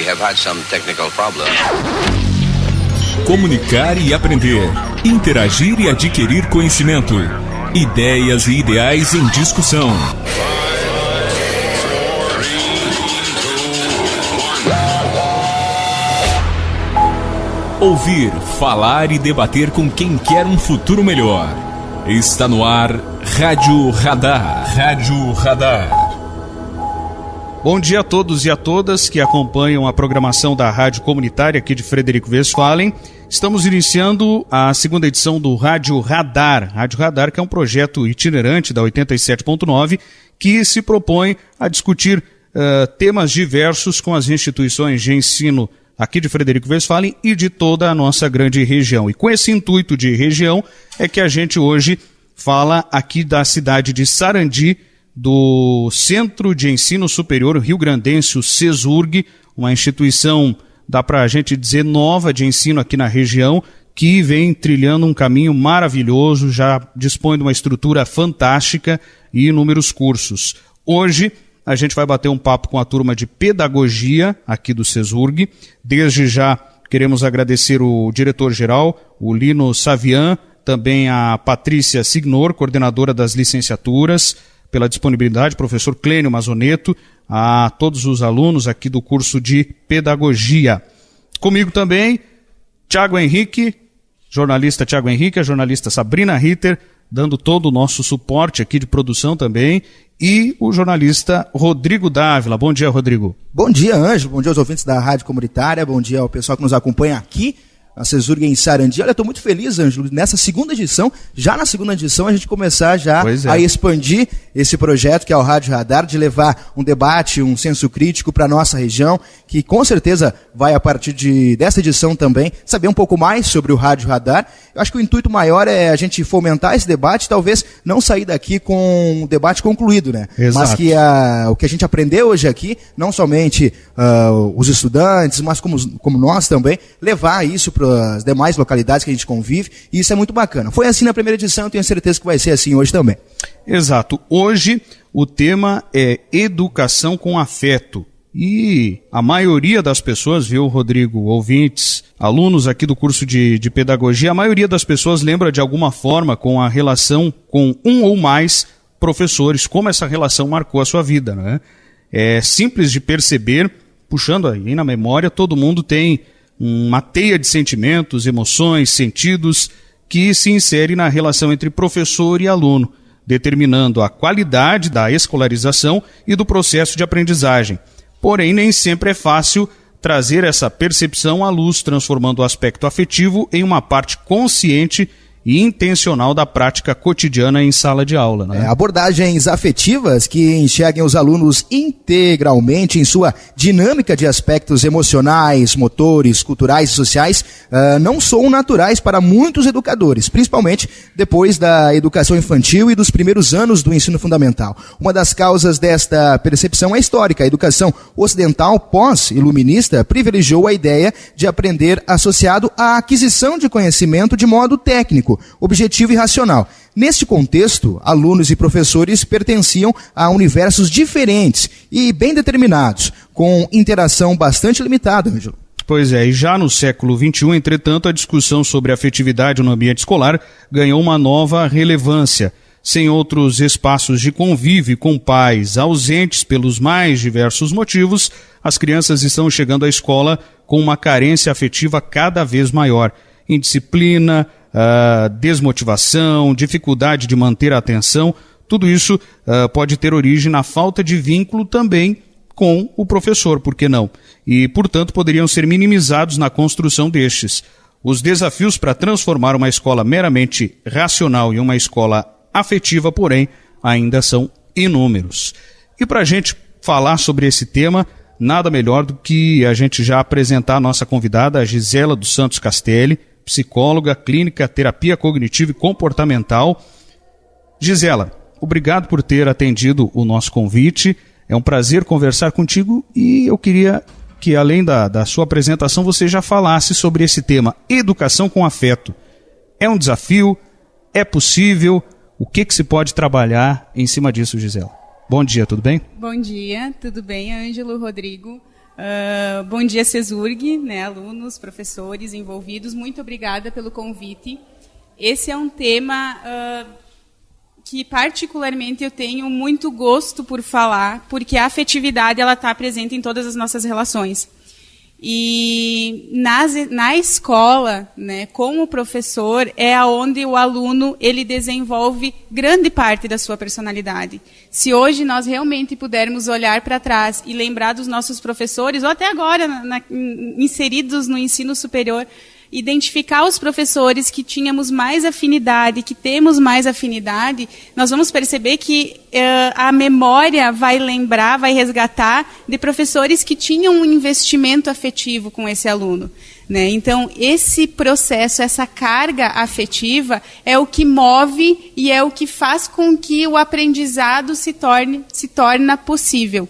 We have had some technical problems. Comunicar e aprender. Interagir e adquirir conhecimento. Ideias e ideais em discussão. Ouvir, falar e debater com quem quer um futuro melhor. Está no ar, Rádio Radar. Rádio Radar. Bom dia a todos e a todas que acompanham a programação da Rádio Comunitária aqui de Frederico Westphalen. Estamos iniciando a segunda edição do Rádio Radar. Rádio Radar, que é um projeto itinerante da 87.9 que se propõe a discutir temas diversos com as instituições de ensino aqui de Frederico Westphalen e de toda a nossa grande região. E com esse intuito de região é que a gente hoje fala aqui da cidade de Sarandi, do Centro de Ensino Superior Rio-Grandense, o CESURG, uma instituição, dá para a gente dizer, nova de ensino aqui na região, que vem trilhando um caminho maravilhoso, já dispõe de uma estrutura fantástica e inúmeros cursos. Hoje a gente vai bater um papo com a turma de pedagogia aqui do CESURG. Desde já queremos agradecer o diretor-geral, o Lino Savian, também a Patrícia Signor, coordenadora das licenciaturas, pela disponibilidade, professor Clênio Mazoneto, a todos os alunos aqui do curso de pedagogia. Comigo também, Tiago Henrique, jornalista Tiago Henrique, a jornalista Sabrina Ritter, dando todo o nosso suporte aqui de produção também, e o jornalista Rodrigo Dávila. Bom dia, Rodrigo. Bom dia, Ângelo. Bom dia aos ouvintes da Rádio Comunitária. Bom dia ao pessoal que nos acompanha aqui na CESURG em Sarandi. Olha, estou muito feliz, Ângelo, nessa segunda edição, já na segunda edição, a gente começar já a expandir esse projeto que é o Rádio Radar, de levar um debate, um senso crítico para a nossa região, que com certeza vai, a partir dessa edição também, saber um pouco mais sobre o Rádio Radar. Eu acho que o intuito maior é a gente fomentar esse debate, talvez não sair daqui com um debate concluído, né? Exato. Mas que o que a gente aprendeu hoje aqui, não somente os estudantes, mas como nós também, levar isso para as demais localidades que a gente convive, e isso é muito bacana. Foi assim na primeira edição, eu tenho certeza que vai ser assim hoje também. Exato. Hoje o tema é educação com afeto. E a maioria das pessoas, viu, Rodrigo, ouvintes, alunos aqui do curso de pedagogia, a maioria das pessoas lembra de alguma forma com a relação com um ou mais professores, como essa relação marcou a sua vida, né? É simples de perceber, puxando aí na memória, todo mundo tem uma teia de sentimentos, emoções, sentidos que se insere na relação entre professor e aluno, determinando a qualidade da escolarização e do processo de aprendizagem. Porém, nem sempre é fácil trazer essa percepção à luz, transformando o aspecto afetivo em uma parte consciente e intencional da prática cotidiana em sala de aula, né? Abordagens afetivas que enxerguem os alunos integralmente em sua dinâmica de aspectos emocionais, motores, culturais e sociais não são naturais para muitos educadores, principalmente depois da educação infantil e dos primeiros anos do ensino fundamental. Uma das causas desta percepção é histórica. A educação ocidental pós-iluminista privilegiou a ideia de aprender associado à aquisição de conhecimento de modo técnico, objetivo e racional. Neste contexto, alunos e professores pertenciam a universos diferentes e bem determinados, com interação bastante limitada, Ângelo. Pois é, e já no século XXI, entretanto, a discussão sobre afetividade no ambiente escolar ganhou uma nova relevância. Sem outros espaços de convívio com pais ausentes pelos mais diversos motivos, as crianças estão chegando à escola com uma carência afetiva cada vez maior. Indisciplina, desmotivação, dificuldade de manter a atenção, tudo isso pode ter origem na falta de vínculo também com o professor, por que não? E, portanto, poderiam ser minimizados na construção destes. Os desafios para transformar uma escola meramente racional em uma escola afetiva, porém, ainda são inúmeros. E para a gente falar sobre esse tema, nada melhor do que a gente já apresentar a nossa convidada, a Gisela dos Santos Castelli, psicóloga, clínica, terapia cognitiva e comportamental. Gisela, obrigado por ter atendido o nosso convite. É um prazer conversar contigo e eu queria que, além da sua apresentação, você já falasse sobre esse tema, educação com afeto. É um desafio? É possível? O que se pode trabalhar em cima disso, Gisela? Bom dia, tudo bem? Bom dia, tudo bem, Ângelo, Rodrigo. Bom dia, CESURG, né, alunos, professores envolvidos. Muito obrigada pelo convite. Esse é um tema que, particularmente, eu tenho muito gosto por falar, porque a afetividade está presente em todas as nossas relações. E na escola, né, com o professor, é onde o aluno ele desenvolve grande parte da sua personalidade. Se hoje nós realmente pudermos olhar para trás e lembrar dos nossos professores, ou até agora inseridos no ensino superior, identificar os professores que tínhamos mais afinidade, que temos mais afinidade, nós vamos perceber que a memória vai lembrar, vai resgatar de professores que tinham um investimento afetivo com esse aluno, né? Então, esse processo, essa carga afetiva é o que move e é o que faz com que o aprendizado se torne possível.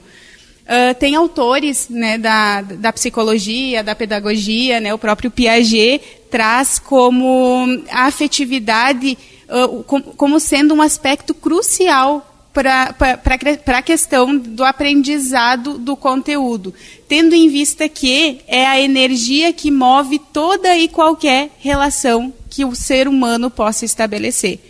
Tem autores, né, da psicologia, da pedagogia, né, o próprio Piaget traz como a afetividade como sendo um aspecto crucial para a questão do aprendizado do conteúdo, tendo em vista que é a energia que move toda e qualquer relação que o ser humano possa estabelecer.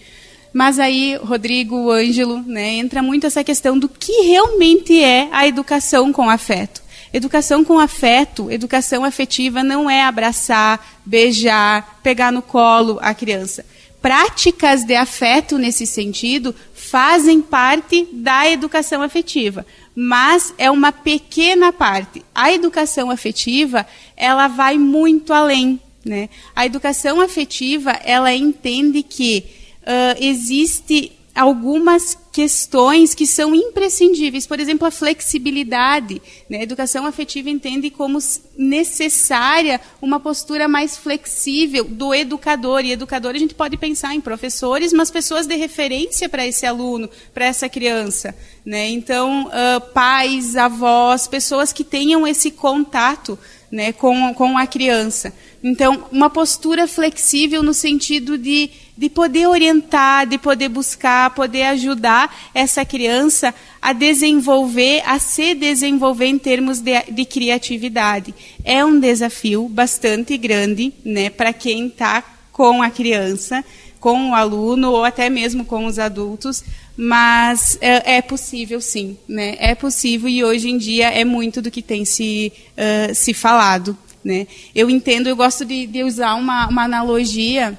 Mas aí, Rodrigo, Ângelo, né, entra muito essa questão do que realmente é a educação com afeto. Educação com afeto, educação afetiva não é abraçar, beijar, pegar no colo a criança. Práticas de afeto nesse sentido fazem parte da educação afetiva, mas é uma pequena parte. A educação afetiva, ela vai muito além, né? A educação afetiva, ela entende que existe algumas questões que são imprescindíveis. Por exemplo, a flexibilidade, né? A educação afetiva entende como necessária uma postura mais flexível do educador. E educador a gente pode pensar em professores, mas pessoas de referência para esse aluno, para essa criança, né? Então, pais, avós, pessoas que tenham esse contato, né, com a criança. Então, uma postura flexível no sentido de poder orientar, de poder buscar, poder ajudar essa criança a se desenvolver em termos de criatividade. É um desafio bastante grande, né, para quem está com a criança, com o aluno ou até mesmo com os adultos, mas é possível sim, né? É possível e hoje em dia é muito do que tem se falado, né? Eu gosto de usar uma analogia,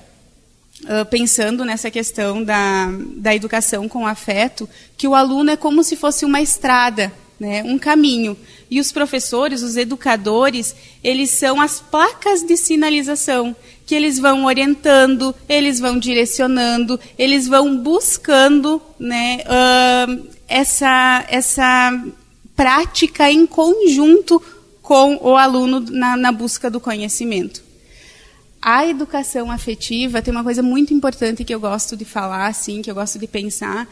pensando nessa questão da educação com afeto, que o aluno é como se fosse uma estrada, né? Um caminho. E os professores, os educadores, eles são as placas de sinalização, que eles vão orientando, eles vão direcionando, eles vão buscando, né, essa prática em conjunto com o aluno na busca do conhecimento. A educação afetiva tem uma coisa muito importante que eu gosto de falar, assim, que eu gosto de pensar,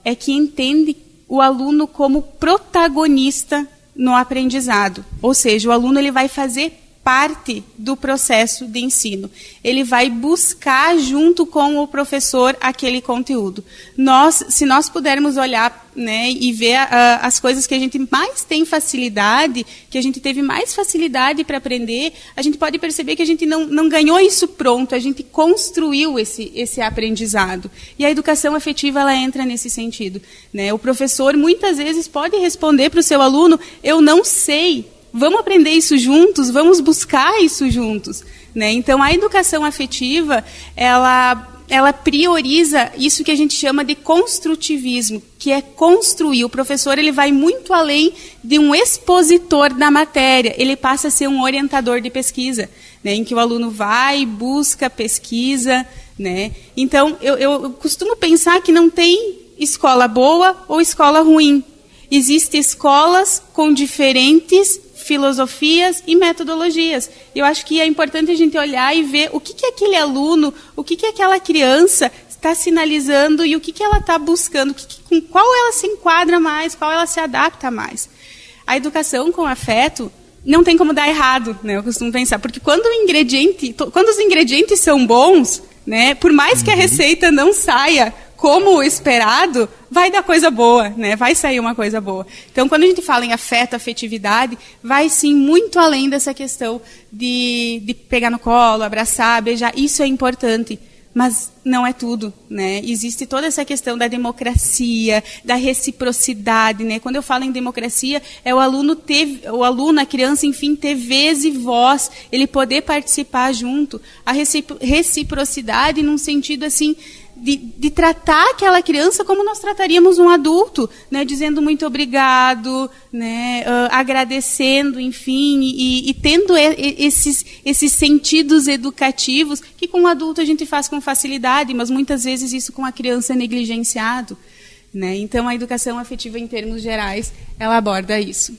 é que entende o aluno como protagonista no aprendizado. Ou seja, o aluno ele vai fazer parte do processo de ensino. Ele vai buscar junto com o professor aquele conteúdo. Se nós pudermos olhar, né, e ver as coisas que a gente mais tem facilidade, que a gente teve mais facilidade para aprender, a gente pode perceber que a gente não ganhou isso pronto, a gente construiu esse aprendizado. E a educação afetiva ela entra nesse sentido, né? O professor muitas vezes pode responder para o seu aluno: eu não sei. Vamos aprender isso juntos, vamos buscar isso juntos, né? Então, a educação afetiva, ela prioriza isso que a gente chama de construtivismo, que é construir. O professor ele vai muito além de um expositor da matéria, ele passa a ser um orientador de pesquisa, né? Em que o aluno vai, busca, pesquisa, né? Então, eu costumo pensar que não tem escola boa ou escola ruim. Existem escolas com diferentes filosofias e metodologias. Eu acho que é importante a gente olhar e ver o que aquele aluno, o que aquela criança está sinalizando e o que ela está buscando, com qual ela se enquadra mais, qual ela se adapta mais. A educação com afeto não tem como dar errado, né? Eu costumo pensar, porque quando os ingredientes são bons, né, por mais que a receita não saia como esperado, vai dar coisa boa, né? Vai sair uma coisa boa. Então, quando a gente fala em afeto, afetividade, vai sim muito além dessa questão de pegar no colo, abraçar, beijar. Isso é importante, mas não é tudo, né? Existe toda essa questão da democracia, da reciprocidade, né? Quando eu falo em democracia, é o aluno, a criança, enfim, ter vez e voz, ele poder participar junto. A reciprocidade num sentido, assim, de tratar aquela criança como nós trataríamos um adulto, né? Dizendo muito obrigado, né? Agradecendo, enfim, e tendo esses sentidos educativos que com o adulto a gente faz com facilidade, mas muitas vezes isso com a criança é negligenciado, né? Então a educação afetiva em termos gerais, ela aborda isso.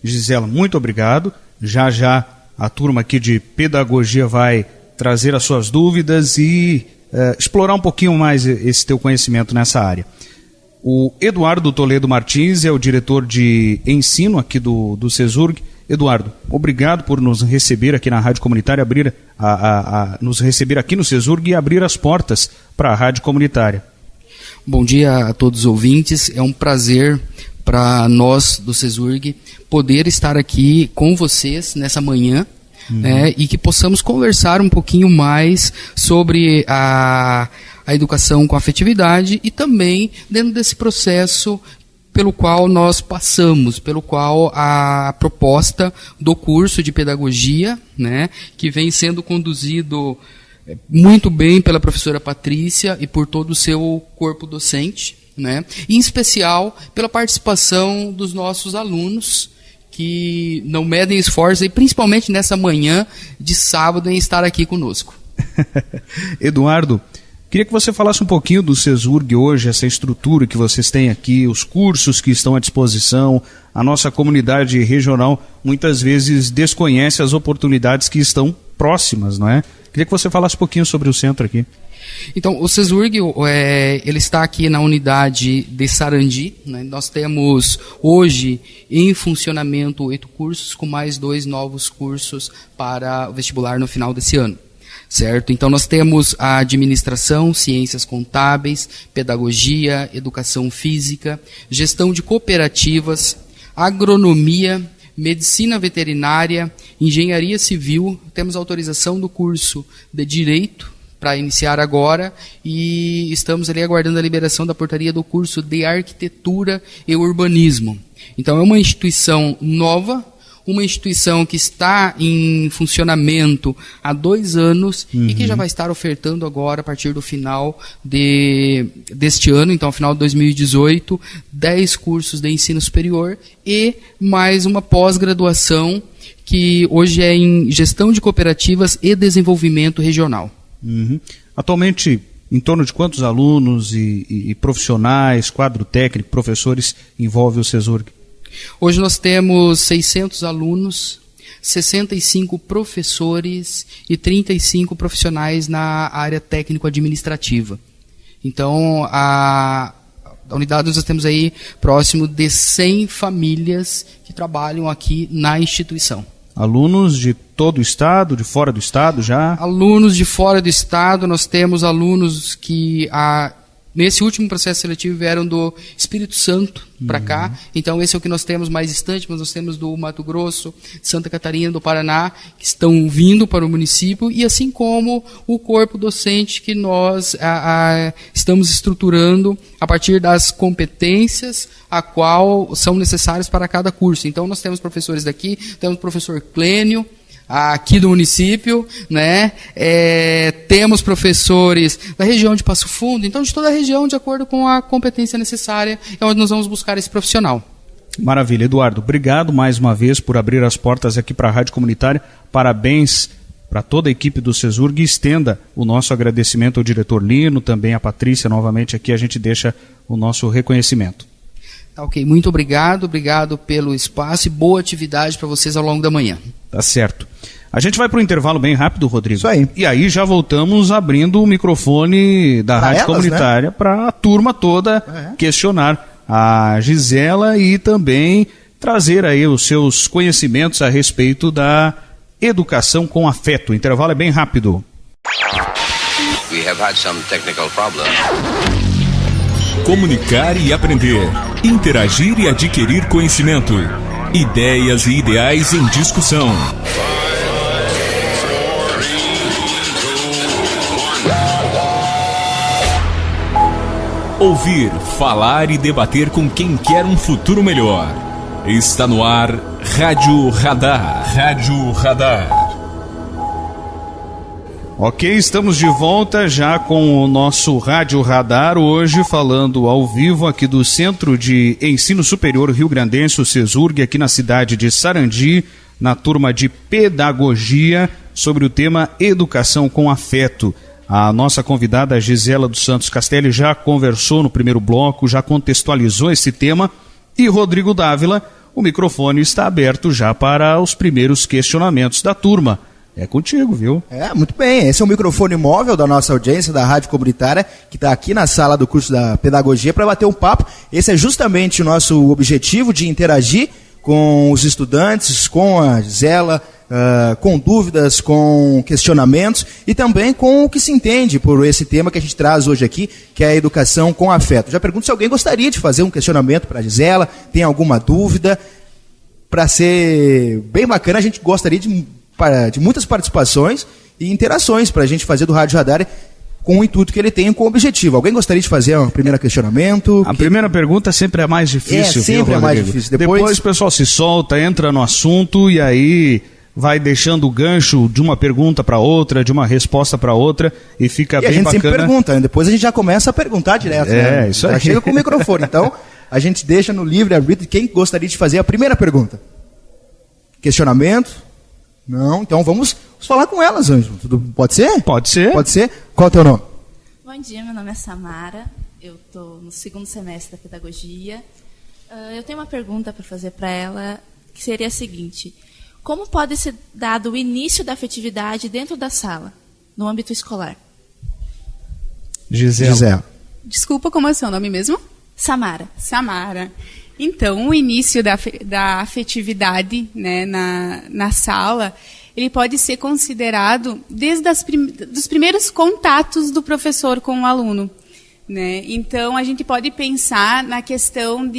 Gisela, muito obrigado. Já a turma aqui de pedagogia vai trazer as suas dúvidas e explorar um pouquinho mais esse teu conhecimento nessa área. O Eduardo Toledo Martins é o diretor de ensino aqui do CESURG. Eduardo, obrigado por nos receber aqui na Rádio Comunitária, nos receber aqui no CESURG e abrir as portas para a Rádio Comunitária. Bom dia a todos os ouvintes, é um prazer para nós do CESURG poder estar aqui com vocês nessa manhã, e que possamos conversar um pouquinho mais sobre a educação com afetividade e também dentro desse processo pelo qual nós passamos, pelo qual a proposta do curso de pedagogia, né, que vem sendo conduzido muito bem pela professora Patrícia e por todo o seu corpo docente, né, e em especial pela participação dos nossos alunos, que não medem esforços, e principalmente nessa manhã de sábado, em estar aqui conosco. Eduardo, queria que você falasse um pouquinho do CESURG hoje, essa estrutura que vocês têm aqui, os cursos que estão à disposição. A nossa comunidade regional muitas vezes desconhece as oportunidades que estão próximas, não é? Queria que você falasse um pouquinho sobre o centro aqui. Então, o CESURG, ele está aqui na unidade de Sarandi, né? Nós temos hoje em funcionamento 8 cursos, com mais 2 novos cursos para o vestibular no final desse ano. Certo? Então nós temos a administração, ciências contábeis, pedagogia, educação física, gestão de cooperativas, agronomia, medicina veterinária, engenharia civil, temos autorização do curso de direito para iniciar agora e estamos ali aguardando a liberação da portaria do curso de arquitetura e urbanismo. Então é uma instituição nova, uma instituição que está em funcionamento há 2 anos e que já vai estar ofertando agora, a partir do final deste ano, então final de 2018, 10 cursos de ensino superior e mais uma pós-graduação que hoje é em gestão de cooperativas e desenvolvimento regional. Atualmente, em torno de quantos alunos e profissionais, quadro técnico, professores envolve o CESURG? Hoje nós temos 600 alunos, 65 professores e 35 profissionais na área técnico-administrativa. Então, a unidade nós temos aí próximo de 100 famílias que trabalham aqui na instituição. Alunos de todo o estado, de fora do estado já? Alunos de fora do estado, nós temos alunos que nesse último processo seletivo vieram do Espírito Santo para cá, então esse é o que nós temos mais distante, mas nós temos do Mato Grosso, Santa Catarina, do Paraná, que estão vindo para o município, e assim como o corpo docente que nós estamos estruturando a partir das competências a qual são necessárias para cada curso. Então nós temos professores daqui, temos o professor Clênio, aqui do município, né? Temos professores da região de Passo Fundo, então de toda a região, de acordo com a competência necessária, é onde nós vamos buscar esse profissional. Maravilha, Eduardo, obrigado mais uma vez por abrir as portas aqui para a Rádio Comunitária, parabéns para toda a equipe do CESURG, e estenda o nosso agradecimento ao diretor Lino, também a Patrícia, novamente aqui a gente deixa o nosso reconhecimento. Ok, muito obrigado pelo espaço e boa atividade para vocês ao longo da manhã. Tá certo. A gente vai para um intervalo bem rápido, Rodrigo. Isso aí. E aí já voltamos abrindo o microfone da Rádio Comunitária, né? Para a turma toda questionar a Gisela e também trazer aí os seus conhecimentos a respeito da educação com afeto. O intervalo é bem rápido. We have had some technical problems. Comunicar e aprender. Interagir e adquirir conhecimento. Ideias e ideais em discussão. Ouvir, falar e debater com quem quer um futuro melhor. Está no ar Rádio Radar. Rádio Radar. Ok, estamos de volta já com o nosso Rádio Radar, hoje falando ao vivo aqui do Centro de Ensino Superior Rio-Grandense, o CESURG, aqui na cidade de Sarandi, na turma de Pedagogia, sobre o tema Educação com Afeto. A nossa convidada, Gisela dos Santos Castelli, já conversou no primeiro bloco, já contextualizou esse tema, e Rodrigo Dávila, o microfone está aberto já para os primeiros questionamentos da turma. É contigo, viu? Muito bem. Esse é o microfone móvel da nossa audiência, da Rádio Comunitária, que está aqui na sala do curso da Pedagogia para bater um papo. Esse é justamente o nosso objetivo de interagir com os estudantes, com a Gisela, com dúvidas, com questionamentos e também com o que se entende por esse tema que a gente traz hoje aqui, que é a educação com afeto. Já pergunto se alguém gostaria de fazer um questionamento para a Gisela, tem alguma dúvida. Para ser bem bacana, a gente gostaria de muitas participações e interações para a gente fazer do Rádio Radar com o intuito que ele tem, com o objetivo. Alguém gostaria de fazer um primeiro questionamento? A primeira pergunta sempre é mais difícil. Sempre é mais difícil. Depois o pessoal se solta, entra no assunto e aí vai deixando o gancho de uma pergunta para outra, de uma resposta para outra e fica bem bacana. E a gente sempre pergunta, né? Depois a gente já começa a perguntar direto. Né? Isso aí. Já chega com o microfone. Então, a gente deixa no livre-arbítrio quem gostaria de fazer a primeira pergunta. Questionamento? Não, então vamos falar com elas, Ângelo. Pode ser? Pode ser. Pode ser? Qual é o teu nome? Bom dia, meu nome é Samara. Eu estou no 2º semestre da Pedagogia. Eu tenho uma pergunta para fazer para ela, que seria a seguinte. Como pode ser dado o início da afetividade dentro da sala, no âmbito escolar? Gisela. Desculpa, como é o seu nome mesmo? Samara. Samara. Então, o início da afetividade, né, na sala, ele pode ser considerado desde dos primeiros contatos do professor com o aluno. Né? Então, a gente pode pensar na questão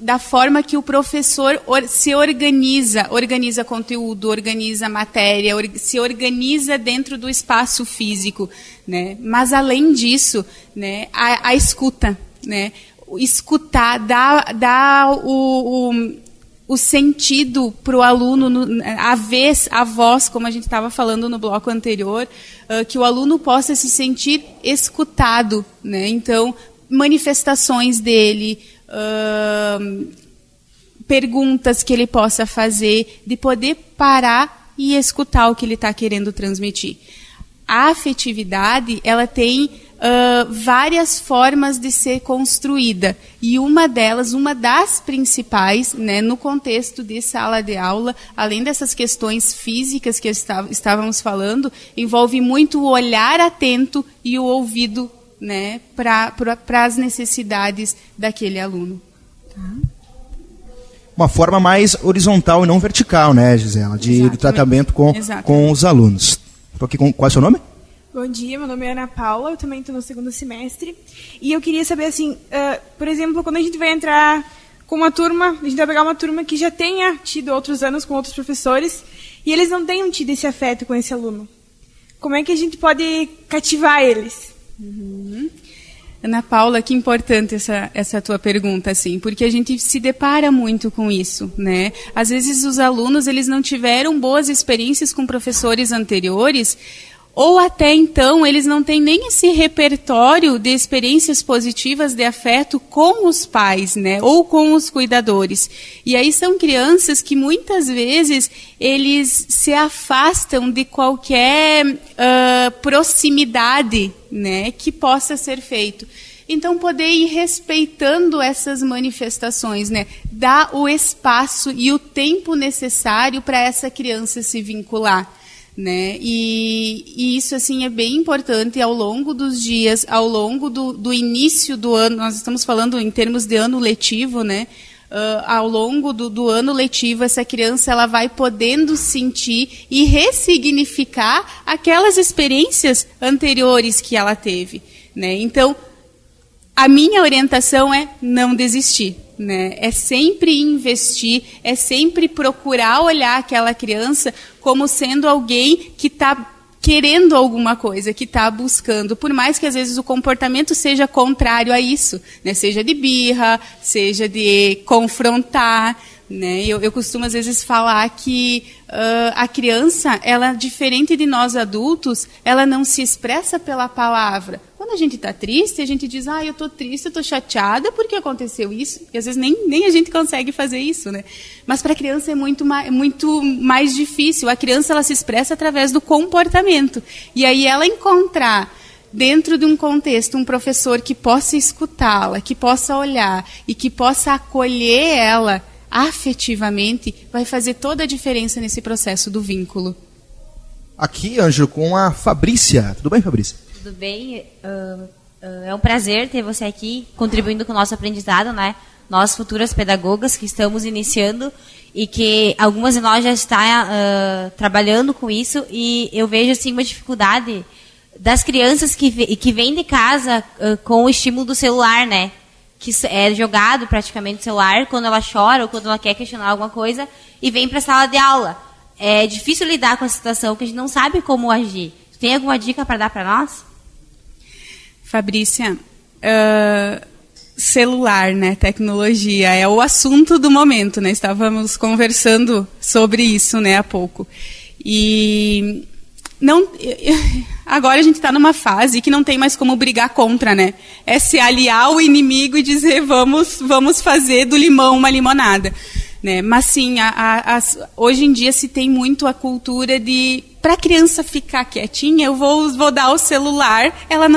da forma que o professor se organiza conteúdo, organiza matéria, se organiza dentro do espaço físico. Né? Mas, além disso, né, a escuta, né? Escutar, dar o sentido para o aluno, a voz, como a gente estava falando no bloco anterior, que o aluno possa se sentir escutado. Né? Então, manifestações dele, perguntas que ele possa fazer, de poder parar e escutar o que ele está querendo transmitir. A afetividade, ela tem várias formas de ser construída, e uma das principais, né, no contexto de sala de aula, além dessas questões físicas que estávamos falando, envolve muito o olhar atento e o ouvido, né, para as necessidades daquele aluno. Tá? Uma forma mais horizontal e não vertical, né, Gisela, do tratamento com os alunos. Estou aqui qual é o seu nome? Bom dia, meu nome é Ana Paula, eu também estou no 2º semestre. E eu queria saber, assim, por exemplo, quando a gente vai entrar com uma turma, a gente vai pegar uma turma que já tenha tido outros anos com outros professores e eles não tenham tido esse afeto com esse aluno. Como é que a gente pode cativar eles? Uhum. Ana Paula, que importante essa tua pergunta, assim, porque a gente se depara muito com isso, né? Às vezes os alunos, eles não tiveram boas experiências com professores anteriores, ou até então eles não têm nem esse repertório de experiências positivas de afeto com os pais, né? Ou com os cuidadores. E aí são crianças que muitas vezes eles se afastam de qualquer proximidade, né, que possa ser feito. Então, poder ir respeitando essas manifestações, né? Dar o espaço e o tempo necessário para essa criança se vincular. Né? E isso, assim, é bem importante ao longo dos dias, ao longo do início do ano. Nós estamos falando em termos de ano letivo, né? Ao longo do ano letivo, essa criança ela vai podendo sentir e ressignificar aquelas experiências anteriores que ela teve. Né? Então, a minha orientação é não desistir, né? É sempre investir, é sempre procurar olhar aquela criança como sendo alguém que está querendo alguma coisa, que está buscando, por mais que às vezes o comportamento seja contrário a isso, né? Seja de birra, seja de confrontar, né? Eu costumo às vezes falar que a criança, ela, diferente de nós adultos, ela não se expressa pela palavra. Quando a gente está triste, a gente diz, eu estou triste, eu estou chateada porque aconteceu isso. E às vezes nem a gente consegue fazer isso, né? Mas para a criança é muito mais difícil. A criança, ela se expressa através do comportamento. E aí ela encontrar, dentro de um contexto, um professor que possa escutá-la, que possa olhar e que possa acolher ela afetivamente, vai fazer toda a diferença nesse processo do vínculo. Aqui, Ângelo, com a Fabrícia. Tudo bem, Fabrícia? Tudo bem. É um prazer ter você aqui contribuindo com o nosso aprendizado, né? Nós, futuras pedagogas que estamos iniciando e que algumas de nós já estão trabalhando com isso, e eu vejo assim, uma dificuldade das crianças que vêm de casa com o estímulo do celular, né? Que é jogado praticamente no celular quando ela chora ou quando ela quer questionar alguma coisa e vem para a sala de aula. É difícil lidar com a situação, que a gente não sabe como agir. Tem alguma dica para dar para nós? Fabrícia, celular, né, tecnologia, é o assunto do momento, né? Estávamos conversando sobre isso, né, há pouco. E agora a gente está numa fase que não tem mais como brigar contra, né? É se aliar ao inimigo e dizer vamos fazer do limão uma limonada, né? Mas sim, hoje em dia se tem muito a cultura de, para a criança ficar quietinha, eu vou dar o celular, ela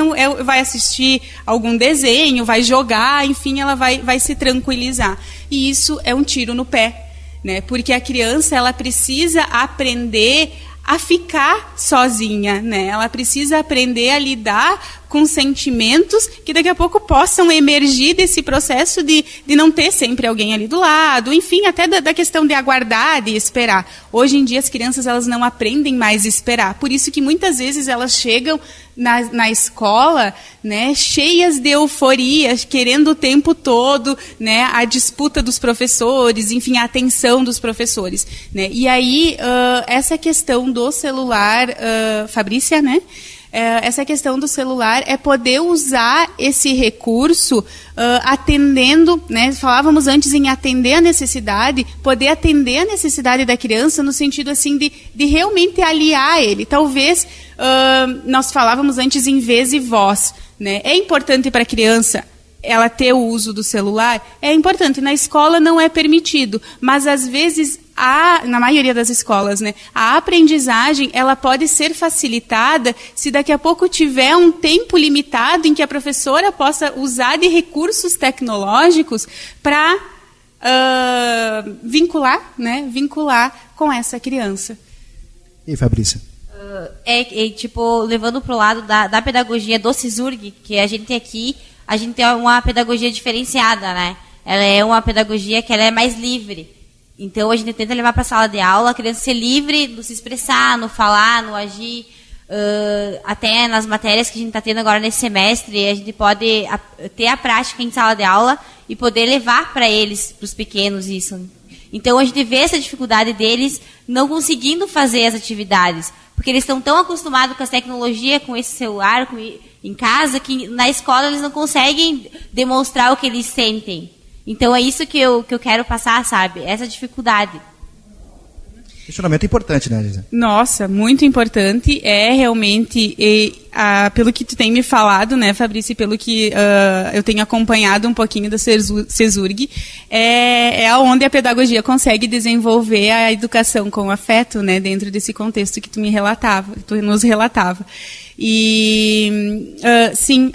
vai assistir algum desenho, vai jogar, enfim, ela vai se tranquilizar. E isso é um tiro no pé, né? Porque a criança, ela precisa aprender a ficar sozinha, né? Ela precisa aprender a lidar com sentimentos que daqui a pouco possam emergir desse processo de não ter sempre alguém ali do lado, enfim, até da questão de aguardar, de esperar. Hoje em dia as crianças, elas não aprendem mais a esperar, por isso que muitas vezes elas chegam na escola, né, cheias de euforia, querendo o tempo todo, né, a disputa dos professores, enfim, a atenção dos professores, né? E aí, essa questão do celular, Fabrícia, né? Essa questão do celular é poder usar esse recurso atendendo, né? Falávamos antes em atender a necessidade, poder atender a necessidade da criança no sentido assim de realmente aliar ele. Talvez nós falávamos antes em vez e voz, né? É importante para a criança ela ter o uso do celular? É importante. Na escola não é permitido, mas às vezes na maioria das escolas, né, a aprendizagem, ela pode ser facilitada se daqui a pouco tiver um tempo limitado em que a professora possa usar de recursos tecnológicos para vincular com essa criança. E aí, Fabrícia? Tipo, levando para o lado da pedagogia do CISURG, que a gente tem aqui, a gente tem uma pedagogia diferenciada, né? Ela é uma pedagogia que ela é mais livre. Então, a gente tenta levar para a sala de aula a criança ser livre no se expressar, no falar, no agir. Até nas matérias que a gente está tendo agora nesse semestre, a gente pode ter a prática em sala de aula e poder levar para eles, para os pequenos, isso. Então, a gente vê essa dificuldade deles não conseguindo fazer as atividades, porque eles estão tão acostumados com as tecnologias, com esse celular, em casa, que na escola eles não conseguem demonstrar o que eles sentem. Então, é isso que eu quero passar, sabe? Essa dificuldade. Questionamento importante, né, Gisele? Nossa, muito importante. É realmente, pelo que tu tem me falado, né, Fabrício, pelo que eu tenho acompanhado um pouquinho da CISURG, é onde a pedagogia consegue desenvolver a educação com afeto, né, dentro desse contexto que tu nos relatava. E, sim,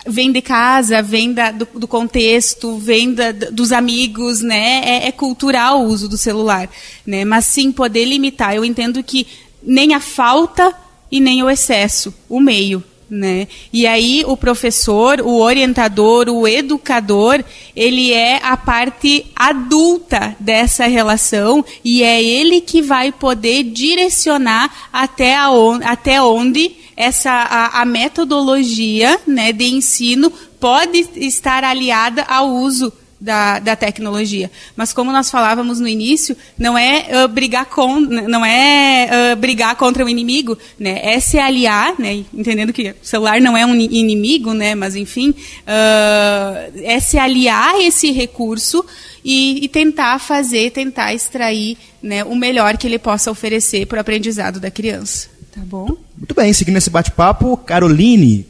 vem de casa, vem do contexto, vem dos amigos, né? É cultural o uso do celular, né? Mas sim, poder limitar. Eu entendo que nem a falta e nem o excesso, o meio, né? E aí o professor, o orientador, o educador, ele é a parte adulta dessa relação e é ele que vai poder direcionar até onde a metodologia, né, de ensino pode estar aliada ao uso da tecnologia. Mas como nós falávamos no início, não é brigar contra o inimigo, né? É se aliar, né? Entendendo que o celular não é um inimigo, né? Mas enfim, é se aliar a esse recurso e tentar extrair, né, o melhor que ele possa oferecer para o aprendizado da criança. Tá bom? Muito bem, seguindo esse bate-papo, Caroline.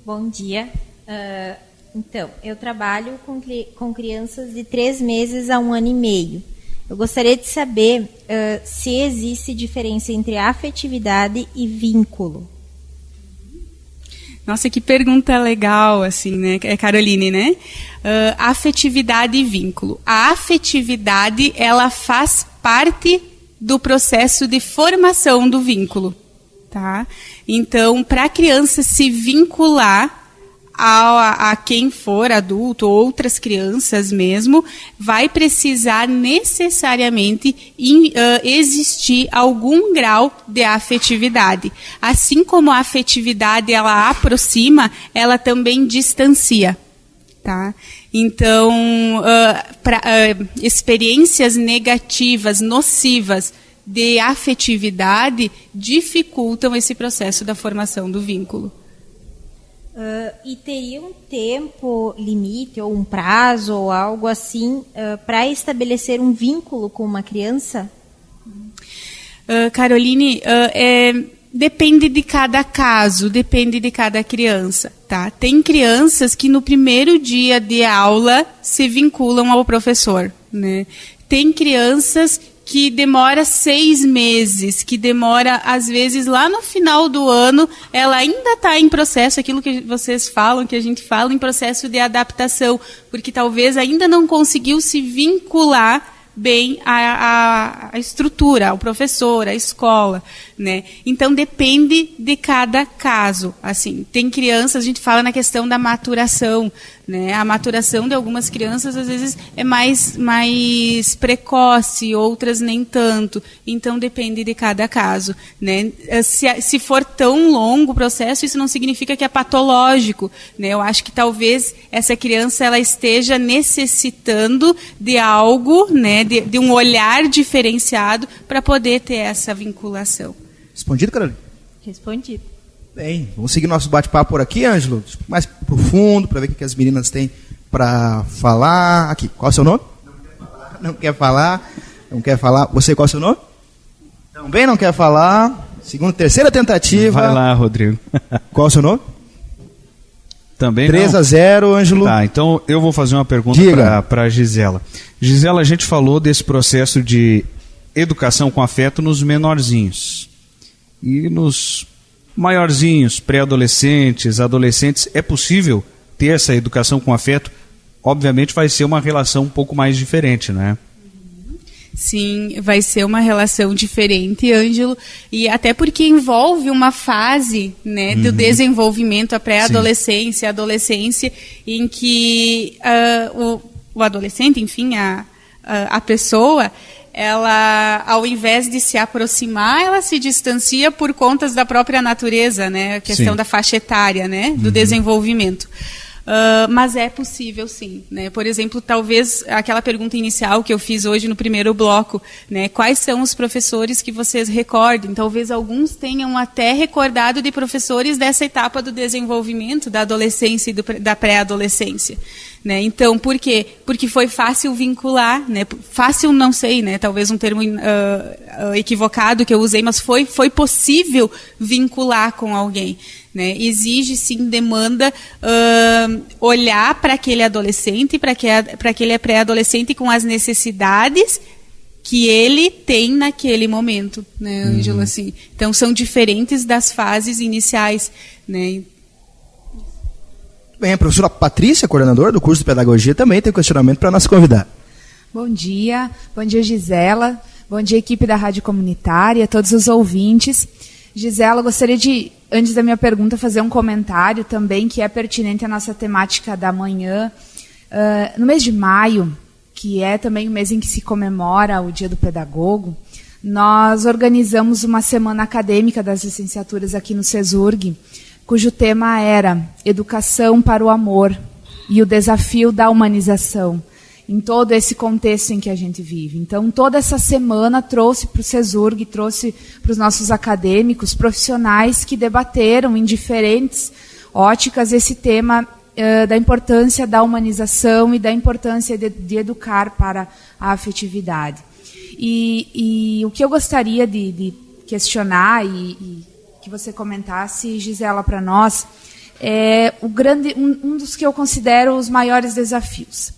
Bom dia. Então, eu trabalho com crianças de 3 meses a 1 ano e meio. Eu gostaria de saber se existe diferença entre afetividade e vínculo. Nossa, que pergunta legal, assim, né? É Caroline, né? Afetividade e vínculo. A afetividade, ela faz parte do processo de formação do vínculo, tá? Então, para a criança se vincular a quem for adulto, ou outras crianças mesmo, vai precisar necessariamente existir algum grau de afetividade. Assim como a afetividade ela aproxima, ela também distancia. Tá? Então, experiências negativas, nocivas de afetividade dificultam esse processo da formação do vínculo. E teria um tempo limite ou um prazo ou algo assim para estabelecer um vínculo com uma criança? Caroline, depende de cada caso, depende de cada criança, tá? Tem crianças que no primeiro dia de aula se vinculam ao professor, né? Tem crianças que demora 6 meses, que demora, às vezes, lá no final do ano, ela ainda está em processo, aquilo que vocês falam, que a gente fala, em processo de adaptação, porque talvez ainda não conseguiu se vincular bem a estrutura, ao professor, à escola, né? Então depende de cada caso, assim. Tem crianças, a gente fala na questão da maturação, né? A maturação de algumas crianças às vezes é mais precoce, outras nem tanto. Então depende de cada caso, né? Se for tão longo o processo, isso não significa que é patológico, né? Eu acho que talvez essa criança ela esteja necessitando de algo, né? De um olhar diferenciado para poder ter essa vinculação. Respondido, Carolina? Respondido. Bem, vamos seguir nosso bate-papo por aqui, Ângelo, mais profundo, para ver o que as meninas têm para falar. Aqui, qual é o seu nome? Não quer falar. Você, qual é o seu nome? Também não quer falar. Terceira tentativa. Vai lá, Rodrigo. Qual é o seu nome? Também 3-0, Ângelo. Tá, então eu vou fazer uma pergunta para a Gisela. Gisela, a gente falou desse processo de educação com afeto nos menorzinhos. E nos maiorzinhos, pré-adolescentes, adolescentes, é possível ter essa educação com afeto? Obviamente vai ser uma relação um pouco mais diferente, né? Sim, vai ser uma relação diferente, Ângelo, e até porque envolve uma fase, né, do desenvolvimento, a pré-adolescência, a adolescência, em que o adolescente, enfim, a pessoa, ela, ao invés de se aproximar, ela se distancia por contas da própria natureza, né, a questão da faixa etária, né, do desenvolvimento. Mas é possível sim, né? Por exemplo, talvez aquela pergunta inicial que eu fiz hoje no primeiro bloco, né? Quais são os professores que vocês recordem? Talvez alguns tenham até recordado de professores dessa etapa do desenvolvimento, da adolescência e da pré-adolescência, né? Então, por quê? Porque foi fácil vincular, né? Fácil, não sei, né? Talvez um termo equivocado que eu usei, mas foi possível vincular com alguém. Né? Exige, sim, demanda olhar para aquele adolescente, para aquele pré-adolescente com as necessidades que ele tem naquele momento, né, Ângelo? Assim. Então, são diferentes das fases iniciais. Né? Bem, a professora Patrícia, coordenadora do curso de Pedagogia, também tem um questionamento para nossa convidada. Bom dia, Gisela, bom dia, equipe da Rádio Comunitária, todos os ouvintes. Gisela, gostaria de, antes da minha pergunta, fazer um comentário também que é pertinente à nossa temática da manhã. No mês de maio, que é também o mês em que se comemora o Dia do Pedagogo, nós organizamos uma semana acadêmica das licenciaturas aqui no CESURG, cujo tema era Educação para o Amor e o Desafio da Humanização, em todo esse contexto em que a gente vive. Então, toda essa semana trouxe para o CESURG, trouxe para os nossos acadêmicos, profissionais que debateram em diferentes óticas esse tema da importância da humanização e da importância de educar para a afetividade. E o que eu gostaria de questionar e que você comentasse, Gisela, para nós, é um dos que eu considero os maiores desafios.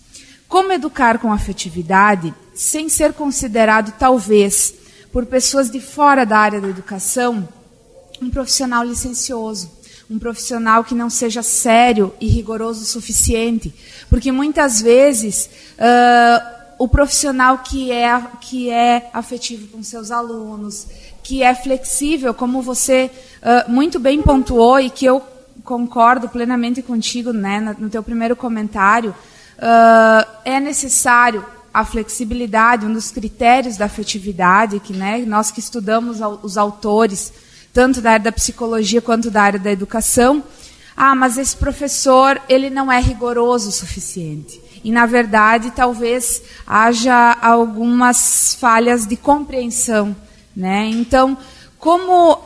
Como educar com afetividade sem ser considerado, talvez, por pessoas de fora da área da educação, um profissional licencioso, um profissional que não seja sério e rigoroso o suficiente, porque muitas vezes o profissional que é afetivo com seus alunos, que é flexível, como você muito bem pontuou e que eu concordo plenamente contigo, né, no teu primeiro comentário, é necessário a flexibilidade, um dos critérios da afetividade, que, né, nós que estudamos os autores, tanto da área da psicologia quanto da área da educação, mas esse professor ele não é rigoroso o suficiente. E, na verdade, talvez haja algumas falhas de compreensão, né? Então, como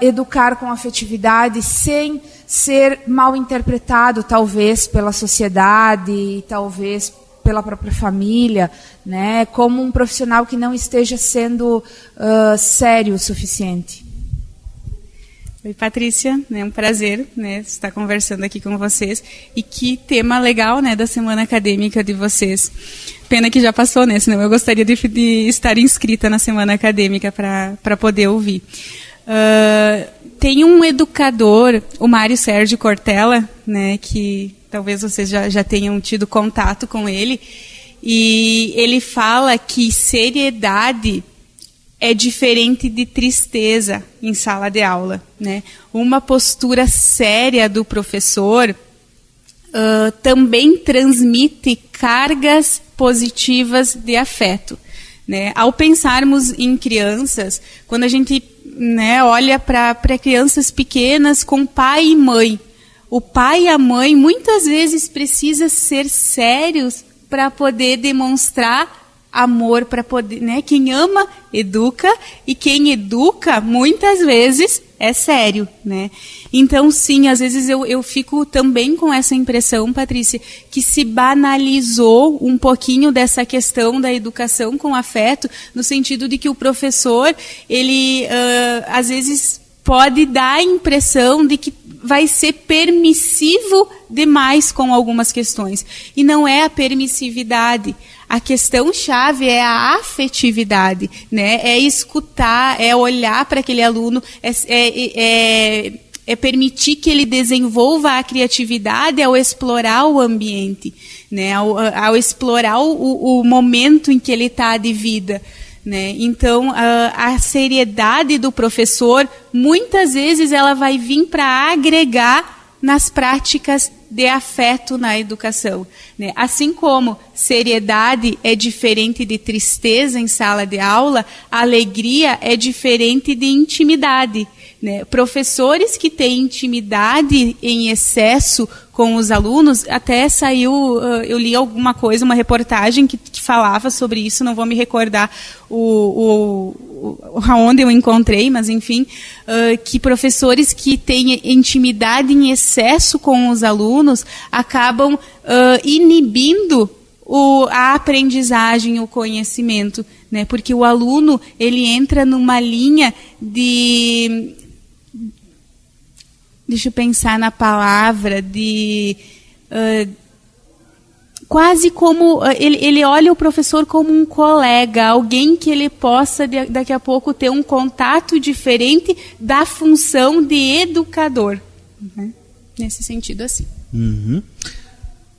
educar com afetividade sem ser mal interpretado, talvez, pela sociedade, talvez pela própria família, né? Como um profissional que não esteja sendo sério o suficiente. Oi, Patrícia, é um prazer, né, estar conversando aqui com vocês. E que tema legal, né, da semana acadêmica de vocês. Pena que já passou, né, senão eu gostaria de estar inscrita na semana acadêmica para poder ouvir. Tem um educador, o Mário Sérgio Cortella, né, que talvez vocês já tenham tido contato com ele, e ele fala que seriedade é diferente de tristeza em sala de aula, né? Uma postura séria do professor também transmite cargas positivas de afeto, né? Ao pensarmos em crianças, quando a gente, né, olha para crianças pequenas com pai e mãe, o pai e a mãe muitas vezes precisam ser sérios para poder demonstrar amor, para poder, né? Quem ama, educa, e quem educa, muitas vezes, é sério, né? Então, sim, às vezes eu fico também com essa impressão, Patrícia, que se banalizou um pouquinho dessa questão da educação com afeto, no sentido de que o professor, ele, às vezes, pode dar a impressão de que vai ser permissivo demais com algumas questões. E não é a permissividade. A questão-chave é a afetividade, né? É escutar, é olhar para aquele aluno, é permitir que ele desenvolva a criatividade ao explorar o ambiente, né? Ao explorar o momento em que ele está de vida, né? Então, a seriedade do professor, muitas vezes, ela vai vir para agregar nas práticas de afeto na educação, né? Assim como seriedade é diferente de tristeza em sala de aula, alegria é diferente de intimidade, né? Professores que têm intimidade em excesso com os alunos, até saiu, eu li alguma coisa, uma reportagem que falava sobre isso, não vou me recordar aonde eu encontrei, mas enfim, que professores que têm intimidade em excesso com os alunos acabam inibindo a aprendizagem, o conhecimento, né? Porque o aluno, ele entra numa linha de... Deixa eu pensar na palavra, quase como... Ele olha o professor como um colega, alguém que ele possa, daqui a pouco, ter um contato diferente da função de educador, né? Nesse sentido, assim. Uhum.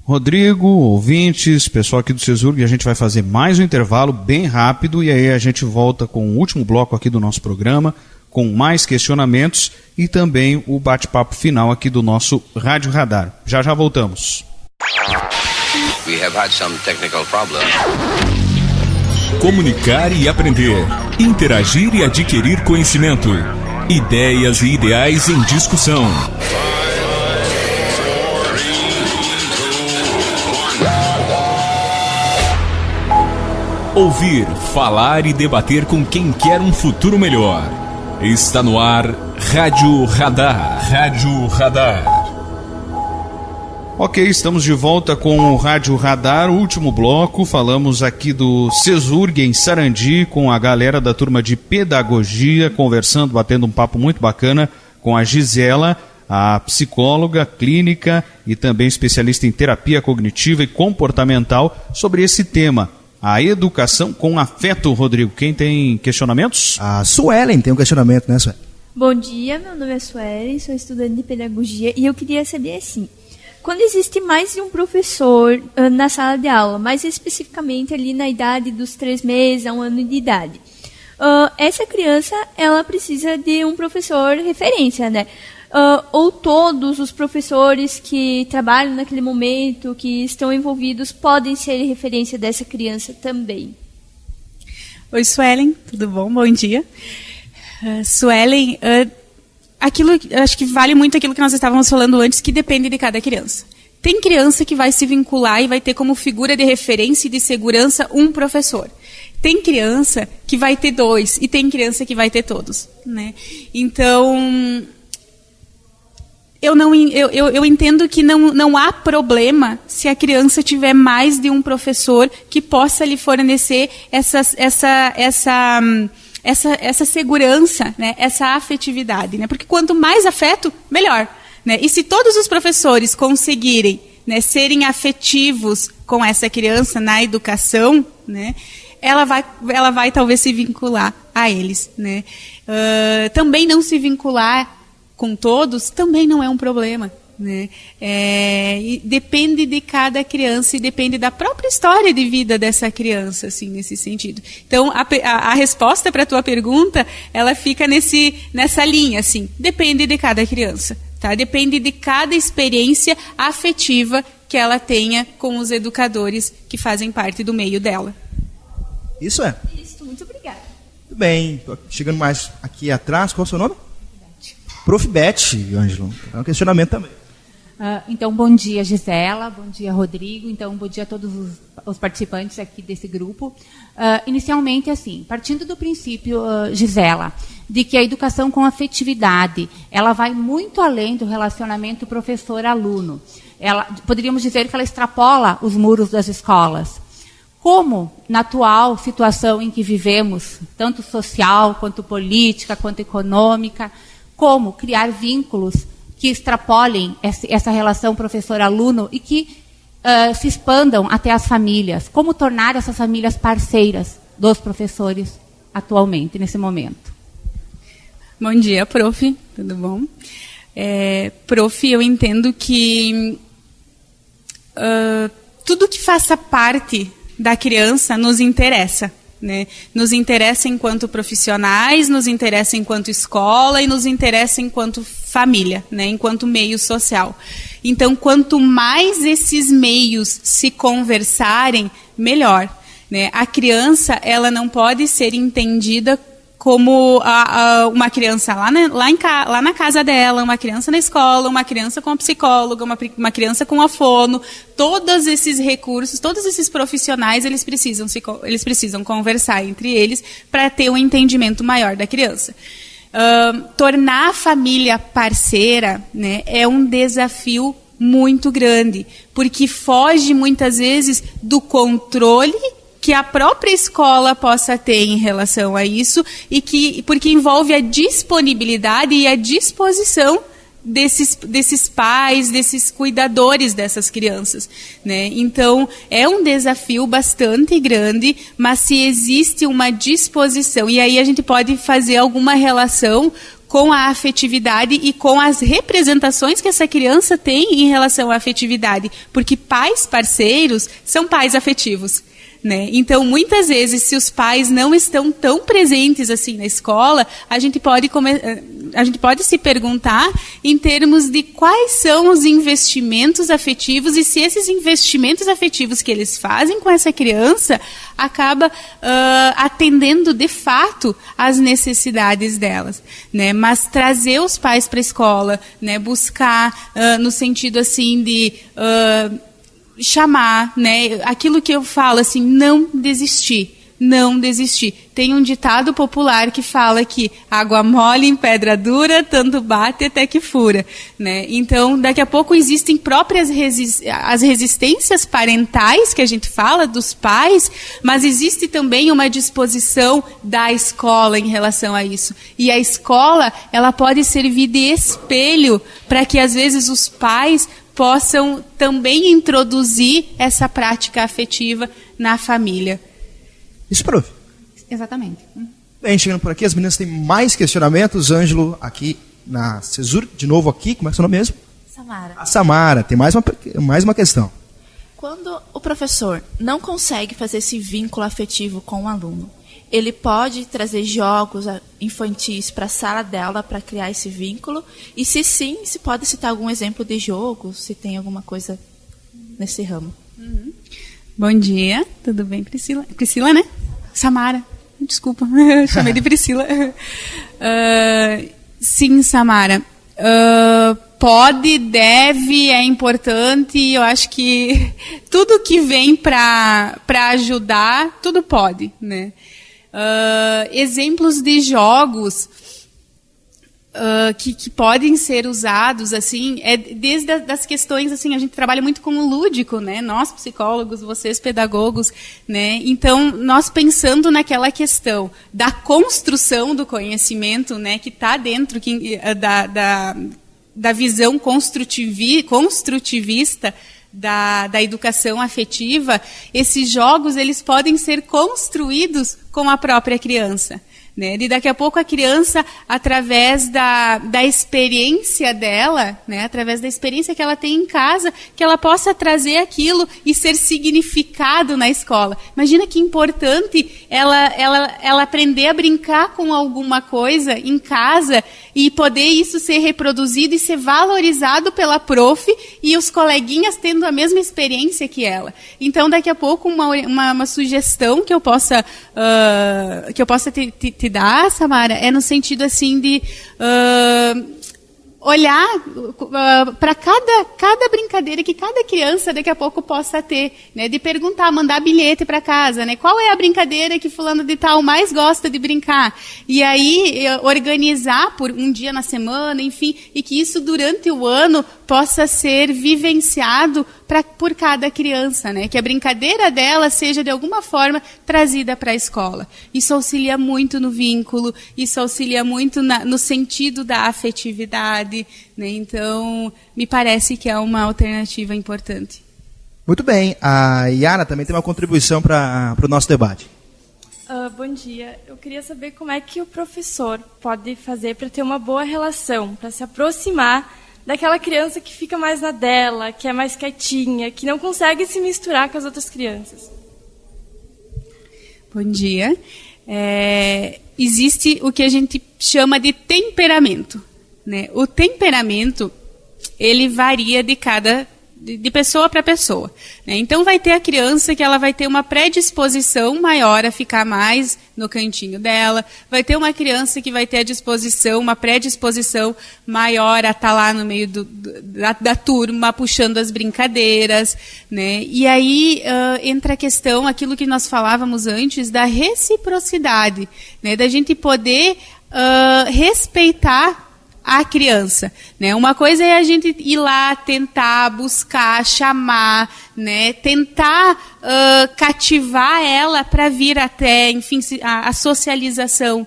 Rodrigo, ouvintes, pessoal aqui do CESURG, a gente vai fazer mais um intervalo bem rápido e aí a gente volta com o último bloco aqui do nosso programa, com mais questionamentos e também o bate-papo final aqui do nosso Rádio Radar. Já voltamos. We have had some technical problems. Comunicar e aprender. Interagir e adquirir conhecimento. Ideias e ideais em discussão. Ouvir, falar e debater com quem quer um futuro melhor. Está no ar Rádio Radar. Rádio Radar. Ok, estamos de volta com o Rádio Radar, último bloco. Falamos aqui do CESURG em Sarandi com a galera da turma de pedagogia, conversando, batendo um papo muito bacana com a Gisela, a psicóloga clínica e também especialista em terapia cognitiva e comportamental, sobre esse tema, a educação com afeto. Rodrigo, quem tem questionamentos? A Suelen tem um questionamento, né, Suelen? Bom dia, meu nome é Suelen, sou estudante de pedagogia e eu queria saber assim, quando existe mais de um professor na sala de aula, mais especificamente ali na idade dos 3 meses a 1 ano de idade, essa criança ela precisa de um professor referência, né? Ou todos os professores que trabalham naquele momento, que estão envolvidos, podem ser referência dessa criança também? Oi, Suelen, tudo bom? Bom dia. Suelen, acho que vale muito aquilo que nós estávamos falando antes, que depende de cada criança. Tem criança que vai se vincular e vai ter como figura de referência e de segurança um professor. Tem criança que vai ter 2 e tem criança que vai ter todos, né? Então, eu entendo que não há problema se a criança tiver mais de um professor que possa lhe fornecer essa segurança, né, essa afetividade, né? Porque quanto mais afeto, melhor, né? E se todos os professores conseguirem, né, serem afetivos com essa criança na educação, né, ela vai talvez se vincular a eles, né? Também não se vincular com todos também não é um problema, né? E depende de cada criança e depende da própria história de vida dessa criança, assim, nesse sentido. Então, a resposta para a tua pergunta, ela fica nessa linha, assim, depende de cada criança, tá? Depende de cada experiência afetiva que ela tenha com os educadores que fazem parte do meio dela. Isso é. Isso, muito obrigada. Tudo bem, tô chegando mais aqui atrás, qual é o seu nome? Prof. Beth, Ângelo, é um questionamento também. Então, bom dia, Gisela, bom dia, Rodrigo, então, bom dia a todos os participantes aqui desse grupo. Inicialmente, assim, partindo do princípio, Gisela, de que a educação com afetividade, ela vai muito além do relacionamento professor-aluno. Poderíamos dizer que ela extrapola os muros das escolas. Como, na atual situação em que vivemos, tanto social, quanto política, quanto econômica, como criar vínculos que extrapolem essa relação professor-aluno e que se expandam até as famílias. Como tornar essas famílias parceiras dos professores atualmente, nesse momento? Bom dia, prof. Tudo bom? Prof, eu entendo que tudo que faça parte da criança nos interessa. Né? Nos interessa enquanto profissionais, nos interessa enquanto escola e nos interessa enquanto família, né? Enquanto meio social. Então, quanto mais esses meios se conversarem, melhor, né? A criança, ela não pode ser entendida como uma criança lá na casa dela, uma criança na escola, uma criança com a psicóloga, uma criança com a fono. Todos esses recursos, todos esses profissionais, eles precisam conversar entre eles para ter um entendimento maior da criança. Tornar a família parceira, né, é um desafio muito grande, porque foge muitas vezes do controle que a própria escola possa ter em relação a isso, porque envolve a disponibilidade e a disposição desses pais, desses cuidadores dessas crianças, né? Então, é um desafio bastante grande, mas se existe uma disposição, e aí a gente pode fazer alguma relação com a afetividade e com as representações que essa criança tem em relação à afetividade, porque pais parceiros são pais afetivos. Né? Então, muitas vezes, se os pais não estão tão presentes assim na escola, a gente pode a gente pode se perguntar em termos de quais são os investimentos afetivos e se esses investimentos afetivos que eles fazem com essa criança acaba atendendo de fato às necessidades delas, né? Mas trazer os pais para a escola, né? Buscar no sentido assim de chamar, né? Aquilo que eu falo assim, não desistir. Não desistir. Tem um ditado popular que fala que água mole em pedra dura, tanto bate até que fura, né? Então, daqui a pouco existem próprias as resistências parentais que a gente fala dos pais, mas existe também uma disposição da escola em relação a isso. E a escola, ela pode servir de espelho para que às vezes os pais possam também introduzir essa prática afetiva na família. Isso, prof. Exatamente. Bem, chegando por aqui, as meninas têm mais questionamentos. Ângelo, aqui na CESURG, de novo aqui, como é o seu nome mesmo? Samara. A Samara, tem mais uma questão. Quando o professor não consegue fazer esse vínculo afetivo com o aluno, ele pode trazer jogos infantis para a sala dela para criar esse vínculo? E se sim, se pode citar algum exemplo de jogo, se tem alguma coisa nesse ramo? Bom dia, tudo bem, Priscila? Priscila, né? Samara, desculpa, chamei de Priscila. Sim, Samara. Pode, deve, é importante. Eu acho que tudo que vem para ajudar, tudo pode, né? Exemplos de jogos que podem ser usados, assim, desde das questões, assim, a gente trabalha muito com o lúdico, né? Nós, psicólogos, vocês, pedagogos, né? Então, nós pensando naquela questão da construção do conhecimento, né? Que está dentro da visão construtivista da educação afetiva, esses jogos, eles podem ser construídos com a própria criança. Né? E daqui a pouco a criança, através da experiência dela, né? Através da experiência que ela tem em casa, que ela possa trazer aquilo e ser significado na escola. Imagina que importante ela aprender a brincar com alguma coisa em casa e poder isso ser reproduzido e ser valorizado pela prof e os coleguinhas tendo a mesma experiência que ela. Então, daqui a pouco, uma sugestão que eu possa te dar, Samara, é no sentido assim de olhar para cada brincadeira que cada criança daqui a pouco possa ter, né? De perguntar, mandar bilhete para casa, né? Qual é a brincadeira que fulano de tal mais gosta de brincar? E aí organizar por um dia na semana, enfim, e que isso durante o ano possa ser vivenciado por cada criança, né? Que a brincadeira dela seja de alguma forma trazida para a escola. Isso auxilia muito no vínculo, isso auxilia muito no sentido da afetividade, né? Então, me parece que é uma alternativa importante. Muito bem. A Yara também tem uma contribuição para o nosso debate. Bom dia. Eu queria saber como é que o professor pode fazer para ter uma boa relação, para se aproximar daquela criança que fica mais na dela, que é mais quietinha, que não consegue se misturar com as outras crianças. Bom dia. Existe o que a gente chama de temperamento, né? O temperamento, ele varia de pessoa para pessoa, né? Então vai ter a criança que ela vai ter uma predisposição maior a ficar mais no cantinho dela, vai ter uma criança que vai ter uma predisposição maior a estar lá no meio da turma, puxando as brincadeiras, né? E aí entra a questão, aquilo que nós falávamos antes, da reciprocidade, né? Da gente poder respeitar a criança, né? Uma coisa é a gente ir lá, tentar, buscar, chamar, né? Tentar cativar ela para vir até, enfim, a socialização,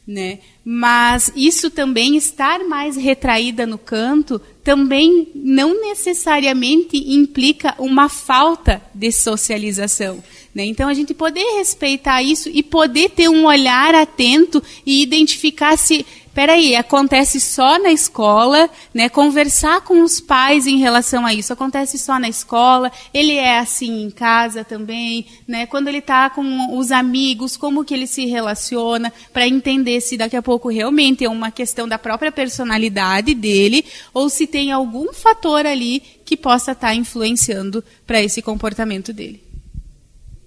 né? Mas isso também, estar mais retraída no canto, também não necessariamente implica uma falta de socialização, né? Então, a gente poder respeitar isso e poder ter um olhar atento e identificar se peraí, acontece só na escola, né? Conversar com os pais em relação a isso, acontece só na escola, ele é assim em casa também, né? Quando ele está com os amigos, como que ele se relaciona, para entender se daqui a pouco realmente é uma questão da própria personalidade dele, ou se tem algum fator ali que possa estar influenciando para esse comportamento dele.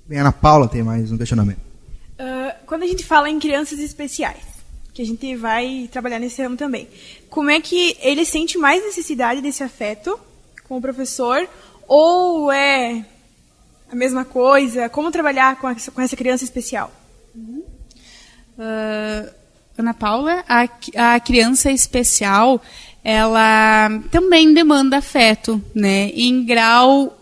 Bem, Ana Paula tem mais um questionamento. Quando a gente fala em crianças especiais, que a gente vai trabalhar nesse ramo também, como é que ele sente mais necessidade desse afeto com o professor, ou é a mesma coisa? Como trabalhar com essa criança especial? Ana Paula, a criança especial, ela também demanda afeto, né? Em grau...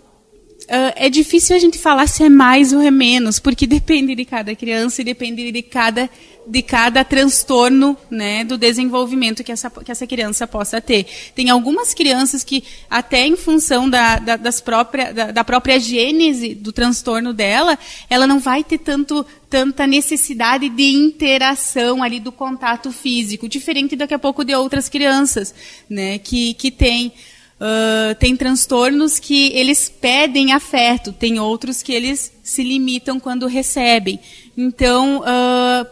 é difícil a gente falar se é mais ou é menos, porque depende de cada criança e depende de cada transtorno, né, do desenvolvimento que essa criança possa ter. Tem algumas crianças que, até em função da própria gênese do transtorno dela, ela não vai ter tanta necessidade de interação ali, do contato físico, diferente daqui a pouco de outras crianças, né, que tem transtornos que eles pedem afeto, tem outros que eles se limitam quando recebem. Então,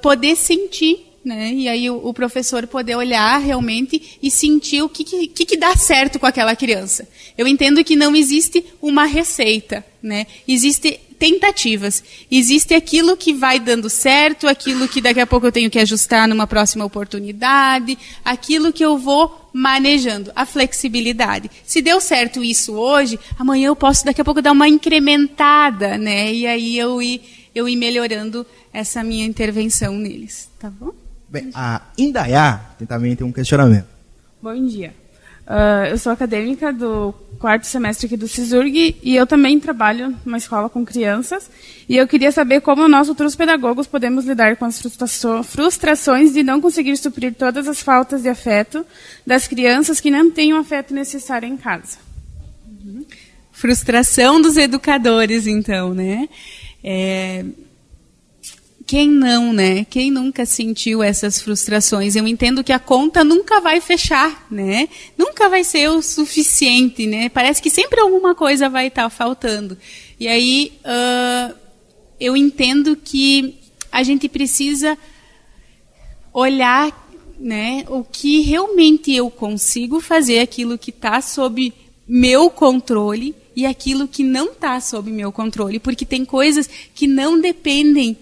poder sentir, né? E aí o professor poder olhar realmente e sentir o que dá certo com aquela criança. Eu entendo que não existe uma receita, né? Existem tentativas. Existe aquilo que vai dando certo, aquilo que daqui a pouco eu tenho que ajustar numa próxima oportunidade, aquilo que eu vou manejando, a flexibilidade. Se deu certo isso hoje, amanhã eu posso daqui a pouco dar uma incrementada, né? E aí eu ir melhorando essa minha intervenção neles, tá bom? Bem, a Indaiá também tem um questionamento. Bom dia. Eu sou acadêmica do 4º semestre aqui do CISURG e eu também trabalho numa escola com crianças. E eu queria saber como nós, outros pedagogos, podemos lidar com as frustrações de não conseguir suprir todas as faltas de afeto das crianças que não têm o afeto necessário em casa. Frustração dos educadores, então, né? Quem não, né? Quem nunca sentiu essas frustrações? Eu entendo que a conta nunca vai fechar, né? Nunca vai ser o suficiente, né? Parece que sempre alguma coisa vai estar faltando. E aí, eu entendo que a gente precisa olhar, né, o que realmente eu consigo fazer, aquilo que está sob meu controle e aquilo que não está sob meu controle, porque tem coisas que não dependem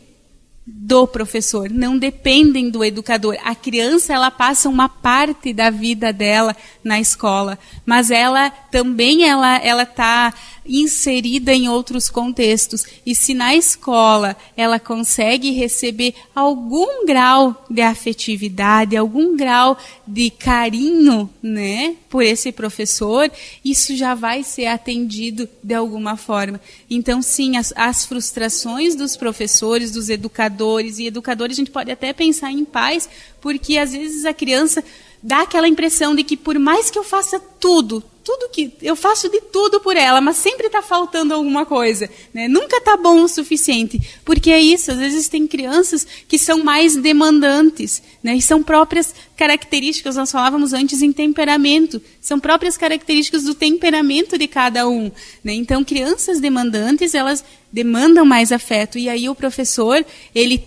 do professor, não dependem do educador. A criança, ela passa uma parte da vida dela na escola, mas ela também ela está inserida em outros contextos. E se na escola ela consegue receber algum grau de afetividade, algum grau de carinho, né, por esse professor, isso já vai ser atendido de alguma forma. Então, sim, as frustrações dos professores, dos educadores, e educadores a gente pode até pensar em pais, porque às vezes a criança dá aquela impressão de que por mais que eu faça tudo que eu faço de tudo por ela, mas sempre está faltando alguma coisa, né? Nunca está bom o suficiente, porque é isso. Às vezes tem crianças que são mais demandantes, né? E são próprias características. Nós falávamos antes em temperamento, são próprias características do temperamento de cada um, né? Então, crianças demandantes, elas demandam mais afeto, e aí o professor ele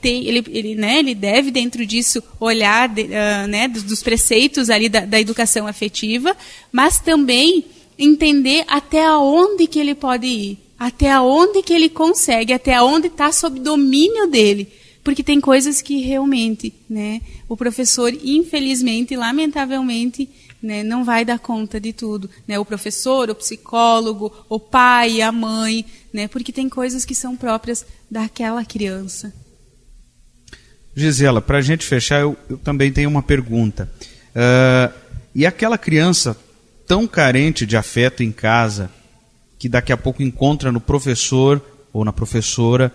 deve dentro disso olhar né, dos preceitos ali da educação afetiva, mas também entender até onde que ele pode ir, até onde que ele consegue, até onde está sob domínio dele, porque tem coisas que realmente, né, o professor, infelizmente, lamentavelmente, né, não vai dar conta de tudo, né? O professor, o psicólogo, o pai, a mãe, né? Porque tem coisas que são próprias daquela criança. Gisela, para a gente fechar, eu também tenho uma pergunta. E aquela criança tão carente de afeto em casa, que daqui a pouco encontra no professor ou na professora,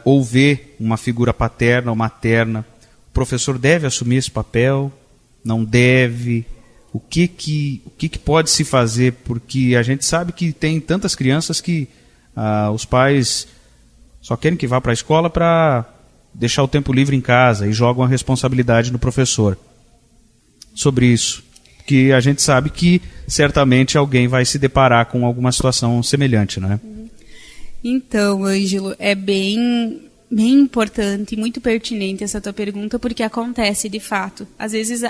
ou vê uma figura paterna ou materna, o professor deve assumir esse papel? Não deve? O que pode se fazer? Porque a gente sabe que tem tantas crianças que os pais só querem que vá para a escola para deixar o tempo livre em casa e jogam a responsabilidade no professor. sobre isso? Que a gente sabe que certamente alguém vai se deparar com alguma situação semelhante, né? Então, Ângelo, é bem importante, muito pertinente essa tua pergunta, porque acontece de fato. Às vezes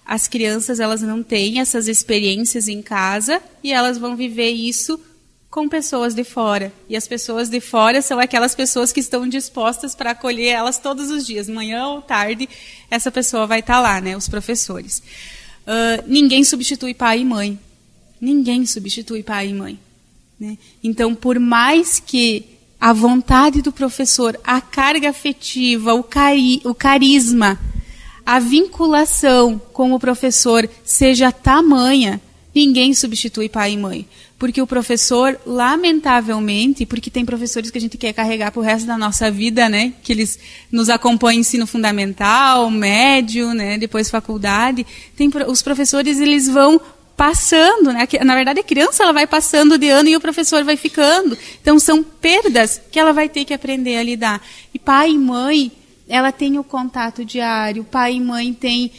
as crianças elas não têm essas experiências em casa e elas vão viver isso com pessoas de fora. E as pessoas de fora são aquelas pessoas que estão dispostas para acolher elas todos os dias, manhã ou tarde, essa pessoa vai estar lá, né, os professores. Ninguém substitui pai e mãe. Ninguém substitui pai e mãe. Né? Então, por mais que a vontade do professor, a carga afetiva, o carisma, a vinculação com o professor seja tamanha, ninguém substitui pai e mãe. Porque o professor, lamentavelmente, porque tem professores que a gente quer carregar para o resto da nossa vida, né? Que eles nos acompanham em ensino fundamental, médio, né? Depois faculdade. Os professores, eles vão passando, né? Na verdade, a criança ela vai passando de ano e o professor vai ficando. Então, são perdas que ela vai ter que aprender a lidar. E pai e mãe, ela tem o contato diário. Pai e mãe tem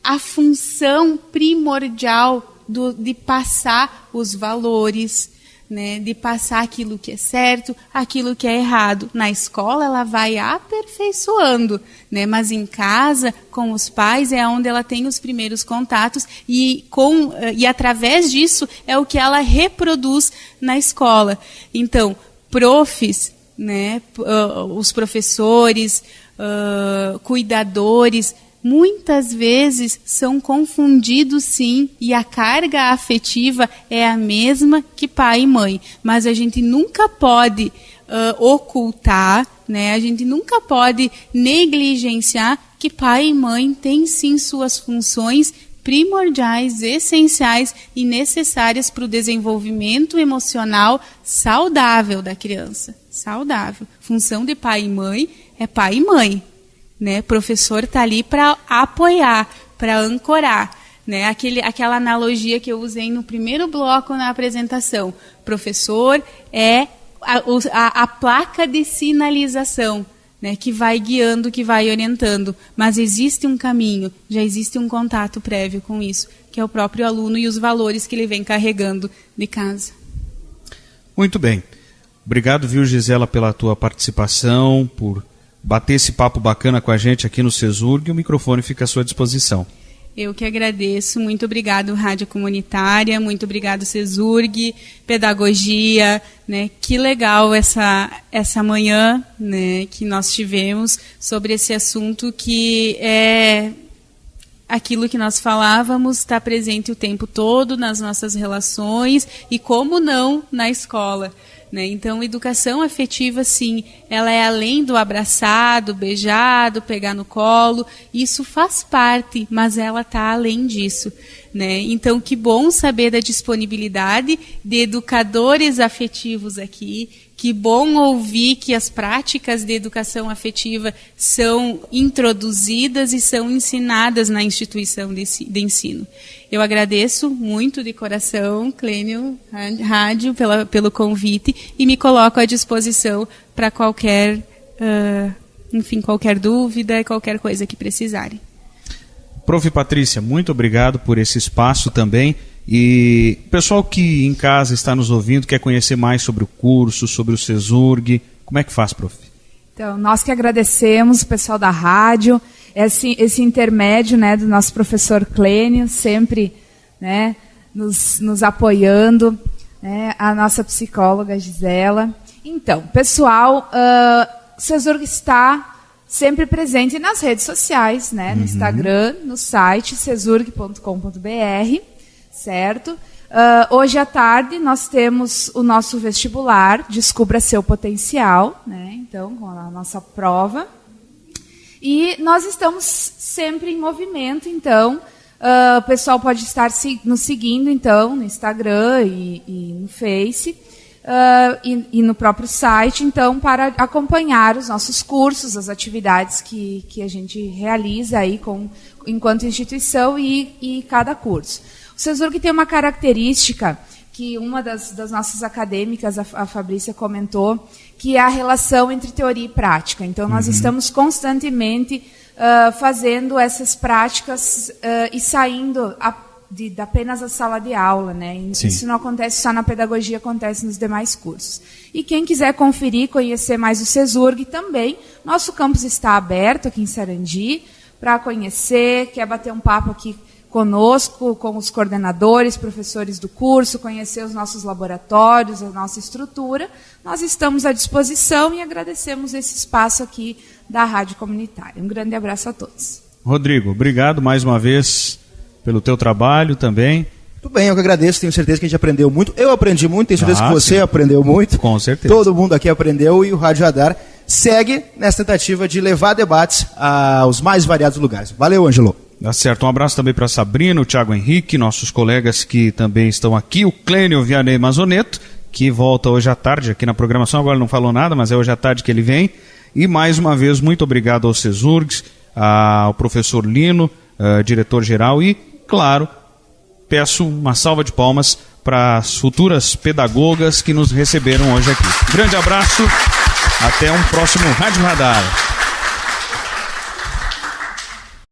a função primordial de passar os valores, né, de passar aquilo que é certo, aquilo que é errado. Na escola ela vai aperfeiçoando, né, mas em casa, com os pais, é onde ela tem os primeiros contatos e através disso é o que ela reproduz na escola. Então, profs, né, os professores, cuidadores, muitas vezes são confundidos, sim, e a carga afetiva é a mesma que pai e mãe. Mas a gente nunca pode ocultar, né? A gente nunca pode negligenciar que pai e mãe têm, sim, suas funções primordiais, essenciais e necessárias para o desenvolvimento emocional saudável da criança. Saudável. Função de pai e mãe é pai e mãe. Né? Professor está ali para apoiar, para ancorar. Né? Aquela analogia que eu usei no primeiro bloco na apresentação. Professor é a placa de sinalização, né? Que vai guiando, que vai orientando. Mas existe um caminho, já existe um contato prévio com isso, que é o próprio aluno e os valores que ele vem carregando de casa. Muito bem. Obrigado, viu, Gisela, pela tua participação, por bater esse papo bacana com a gente aqui no CESURG. O microfone fica à sua disposição. Eu que agradeço. Muito obrigado, Rádio Comunitária. Muito obrigado, CESURG, Pedagogia. Né? Que legal essa manhã, né, que nós tivemos sobre esse assunto que é aquilo que nós falávamos, está presente o tempo todo nas nossas relações e, como não, na escola. Né? Então, educação afetiva, sim, ela é além do abraçado, beijado, pegar no colo. Isso faz parte, mas ela está além disso. Né? Então, que bom saber da disponibilidade de educadores afetivos aqui. Que bom ouvir que as práticas de educação afetiva são introduzidas e são ensinadas na instituição de ensino. Eu agradeço muito de coração, Clênio Rádio, pelo convite e me coloco à disposição para qualquer dúvida, qualquer coisa que precisarem. Prof. Patrícia, muito obrigado por esse espaço também. E o pessoal que em casa está nos ouvindo, quer conhecer mais sobre o curso, sobre o CESURG, como é que faz, prof? Então, nós que agradecemos o pessoal da rádio, esse intermédio, né, do nosso professor Clênio, sempre, né, nos apoiando, né, a nossa psicóloga Gisela. Então, pessoal, o CESURG está sempre presente nas redes sociais, né, no Instagram, no site cesurg.com.br. Certo? Hoje à tarde nós temos o nosso vestibular, Descubra Seu Potencial, né? Então, com a nossa prova. E nós estamos sempre em movimento, então, o pessoal pode estar nos seguindo, então, no Instagram e no Face, e no próprio site, então, para acompanhar os nossos cursos, as atividades que a gente realiza aí enquanto instituição e cada curso. O CESURG tem uma característica que uma das nossas acadêmicas, a Fabrícia, comentou, que é a relação entre teoria e prática. Então, nós estamos constantemente fazendo essas práticas e saindo de apenas a sala de aula, né? Isso não acontece só na pedagogia, acontece nos demais cursos. E quem quiser conferir, conhecer mais o CESURG também, nosso campus está aberto aqui em Sarandi para conhecer, quer bater um papo aqui conosco, com os coordenadores, professores do curso, conhecer os nossos laboratórios, a nossa estrutura, nós estamos à disposição e agradecemos esse espaço aqui da Rádio Comunitária. Um grande abraço a todos. Rodrigo, obrigado mais uma vez pelo teu trabalho também. Tudo bem, eu que agradeço, tenho certeza que a gente aprendeu muito. Eu aprendi muito, tenho certeza que você aprendeu muito. Com certeza. Todo mundo aqui aprendeu e o Rádio Radar segue nessa tentativa de levar debates aos mais variados lugares. Valeu, Ângelo. Dá certo. Um abraço também para a Sabrina, o Thiago Henrique, nossos colegas que também estão aqui, o Clênio Vianney Mazoneto, que volta hoje à tarde aqui na programação, agora não falou nada, mas é hoje à tarde que ele vem. E mais uma vez, muito obrigado ao CESURGS, ao professor Lino, diretor-geral, e, claro, peço uma salva de palmas para as futuras pedagogas que nos receberam hoje aqui. Grande abraço, até um próximo Rádio Radar.